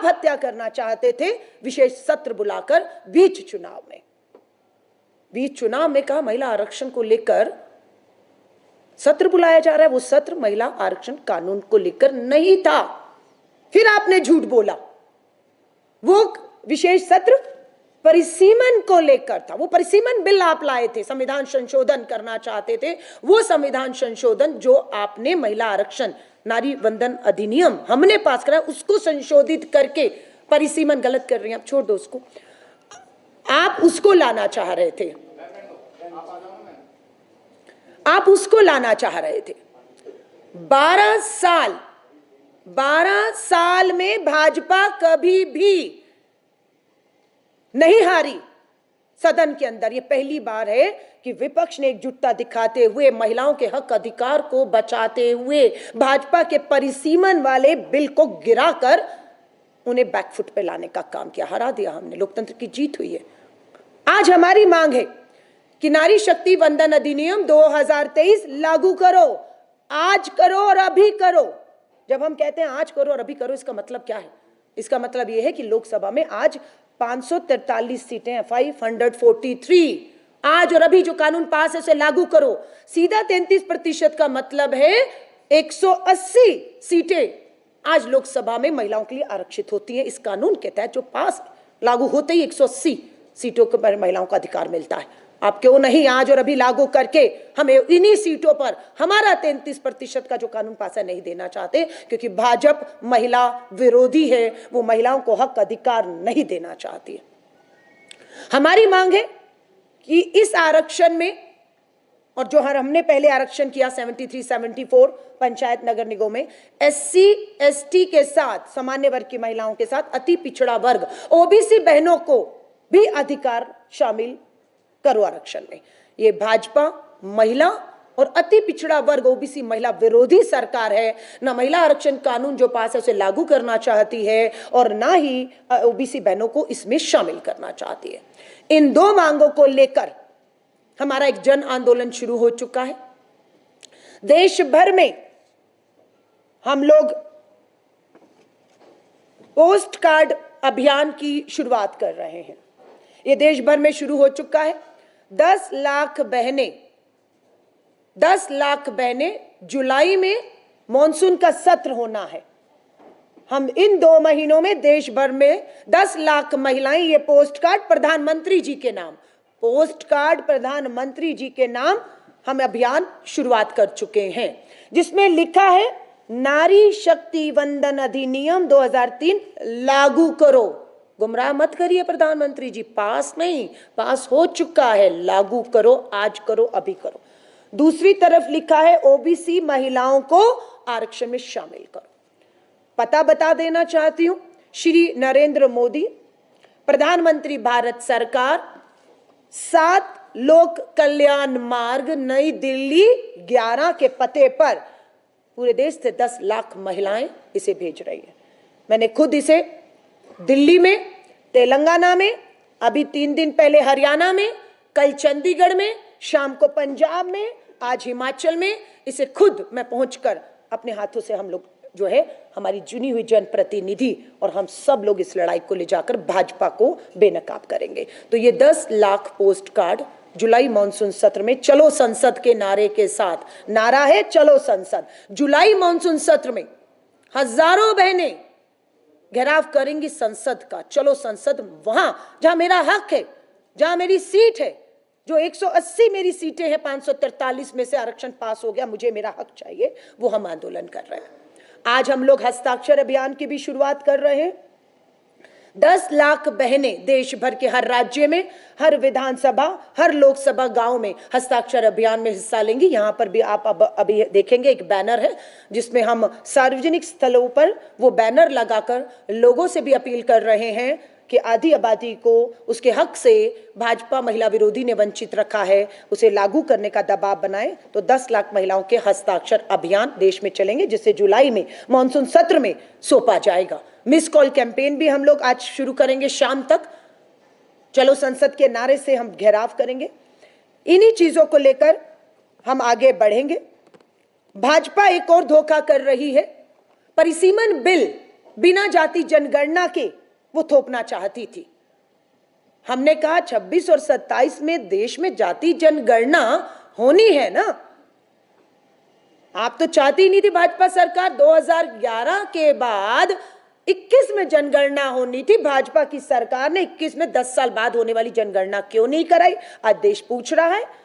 आप हत्या करना चाहते थे विशेष सत्र बुलाकर बीच चुनाव में कहा महिला आरक्षण को लेकर सत्र बुलाया जा रहा है, वो सत्र महिला आरक्षण कानून को लेकर नहीं था। फिर आपने झूठ बोला, वो विशेष सत्र परिसीमन को लेकर था। वो परिसीमन बिल आप लाए थे, संविधान संशोधन करना चाहते थे। वो संविधान संशोधन जो आपने महिला आरक्षण नारी वंदन अधिनियम हमने पास करा, उसको संशोधित करके परिसीमन गलत कर रही हैं आप, छोड़ दो उसको। आप उसको लाना चाह रहे थे, आप उसको लाना चाह रहे थे। 12 साल में भाजपा कभी भी नहीं हारी सदन के अंदर। ये पहली बार है कि विपक्ष ने एकजुटता दिखाते हुए महिलाओं के हक अधिकार को बचाते हुए भाजपा के परिसीमन वाले बिल को गिराकर उन्हें बैकफुट पे लाने का काम किया। हरा दिया हमने, लोकतंत्र की जीत हुई है। आज हमारी मांग है कि नारी शक्ति वंदन अधिनियम 2023 लागू करो, आज करो और अभी करो। जब हम कहते हैं आज करो और अभी करो, इसका मतलब क्या है? इसका मतलब यह है कि लोकसभा में आज 543 सीटें हैं, 543। आज और अभी जो कानून पास है उसे लागू करो। सीधा 33% का मतलब है 180 सीटें आज लोकसभा में महिलाओं के लिए आरक्षित होती हैं। इस कानून के तहत जो पास लागू होते ही 180 सीटों पर महिलाओं का अधिकार मिलता है। आप क्यों नहीं आज और अभी लागू करके हमें इन्हीं सीटों पर हमारा 33% का जो कानून पास है नहीं देना चाहते? क्योंकि भाजपा महिला विरोधी है, वो महिलाओं को हक अधिकार नहीं देना चाहती है। हमारी मांग है कि इस आरक्षण में, और जो हमने पहले आरक्षण किया 73, 74 पंचायत नगर निगम में, SC ST के साथ, सामान्य वर्ग की महिलाओं के साथ अति पिछड़ा वर्ग OBC बहनों को भी अधिकार शामिल करो आरक्षण में। ये भाजपा महिला और अति पिछड़ा वर्ग OBC महिला विरोधी सरकार है। ना महिला आरक्षण कानून जो पास है उसे लागू करना चाहती है और ना ही OBC बहनों को इसमें शामिल करना चाहती है। इन दो मांगों को लेकर हमारा एक जन आंदोलन शुरू हो चुका है। देश भर में हम लोग पोस्ट कार्ड अभियान की शुरुआत कर रहे हैं। ये देश भर में शुरू हो चुका है। 10 लाख बहनें जुलाई में मॉनसून का सत्र होना है। हम इन 2 महीनों में देश भर में 10 लाख महिलाएं ये पोस्ट कार्ड प्रधानमंत्री जी के नाम, पोस्ट कार्ड प्रधानमंत्री जी के नाम हम अभियान शुरुआत कर चुके हैं, जिसमें लिखा है नारी शक्ति वंदन अधिनियम 2003 लागू करो। गुमराह मत करिए प्रधानमंत्री जी, पास नहीं, पास हो चुका है, लागू करो, आज करो, अभी करो। दूसरी तरफ लिखा है OBC महिलाओं को आरक्षण में शामिल करो। पता बता देना चाहती हूं, श्री नरेंद्र मोदी प्रधानमंत्री भारत सरकार 7 लोक कल्याण मार्ग नई दिल्ली 11 के पते पर पूरे देश से 10 लाख महिलाएं इसे भेज रही है। मैंने खुद इसे दिल्ली में, तेलंगाना में, अभी 3 दिन पहले हरियाणा में, कल चंडीगढ़ में, शाम को पंजाब में, आज हिमाचल में इसे खुद मैं पहुंचकर अपने हाथों से हम लोग जो है हमारी चुनी हुई जनप्रतिनिधि और हम सब लोग इस लड़ाई को ले जाकर भाजपा को बेनकाब करेंगे। तो ये 10 लाख पोस्ट कार्ड जुलाई मॉनसून सत्र में चलो संसद के नारे के साथ, नारा है चलो संसद, जुलाई मॉनसून सत्र में हजारों बहनें घेराव करेंगी संसद का। चलो संसद, वहां जहां मेरा हक है, जहां मेरी सीट है, जो 180 मेरी सीटें हैं, 543 में से आरक्षण पास हो गया, मुझे मेरा हक चाहिए, वो हम आंदोलन कर रहे हैं। आज हम लोग हस्ताक्षर अभियान की भी शुरुआत कर रहे हैं। 10 लाख बहनें देश भर के हर राज्य में, हर विधानसभा, हर लोकसभा गांव में हस्ताक्षर अभियान में हिस्सा लेंगी। यहां पर भी आप अभी देखेंगे एक बैनर है जिसमें हम सार्वजनिक स्थलों पर वो बैनर लगाकर लोगों से भी अपील कर रहे हैं कि आधी आबादी को उसके हक से भाजपा महिला विरोधी ने वंचित रखा है, उसे लागू करने का दबाव बनाए। तो 10 लाख महिलाओं के हस्ताक्षर अभियान देश में चलेंगे, जिसे जुलाई में मॉनसून सत्र में सौंपा जाएगा। मिस कॉल कैंपेन भी हम लोग आज शुरू करेंगे शाम तक। चलो संसद के नारे से हम घेराव करेंगे। इन्हीं चीजों को लेकर हम आगे बढ़ेंगे। भाजपा एक और धोखा कर रही है। परिसीमन बिल बिना जाति जनगणना के वो थोपना चाहती थी। हमने कहा 26 और 27 में देश में जाति जनगणना होनी है ना। आप तो चाहती नहीं थी भाजपा सरकार। 2011 के बाद 21 में जनगणना होनी थी। भाजपा की सरकार ने 21 में 10 साल बाद होने वाली जनगणना क्यों नहीं कराई? आज देश पूछ रहा है।